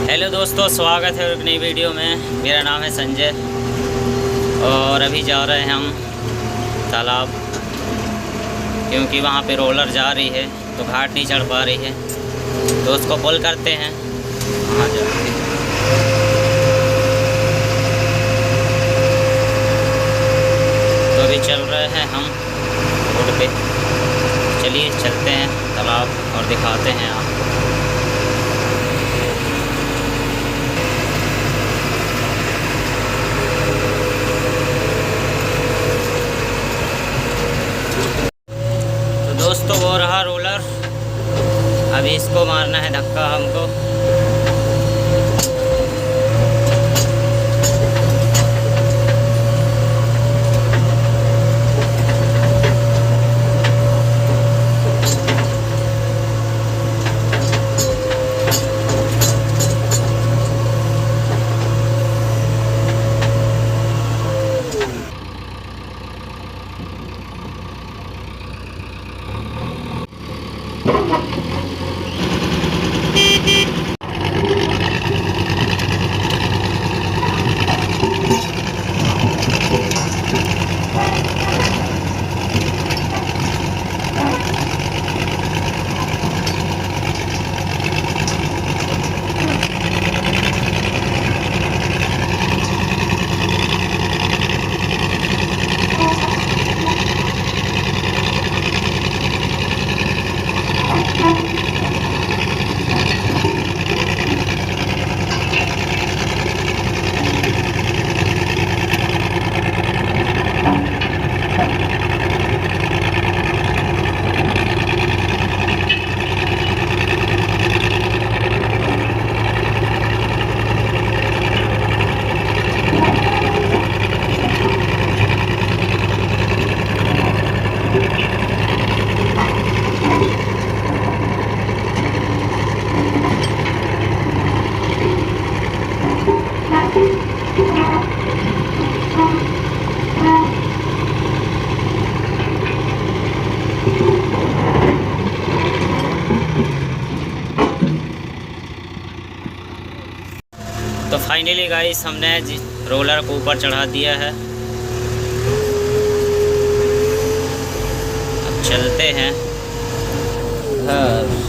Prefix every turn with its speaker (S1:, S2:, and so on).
S1: Hello दोस्तों, स्वागत है एक नई वीडियो में। मेरा नाम है संजय और अभी जा रहे हैं हम तालाब, क्योंकि वहाँ पे रोलर जा रही है तो घाट नहीं चढ़ पा रही है, तो उसको कॉल करते हैं वहाँ जाके। तो अभी चल रहे हैं हम रोड पे। चलिए चलते हैं तालाब और दिखाते हैं आपको। दोस्तों वो रहा रोलर, अभी इसको मारना है धक्का हमको। तो फाइनली गाइस हमने रोलर को ऊपर चढ़ा दिया है। अब चलते हैं घर।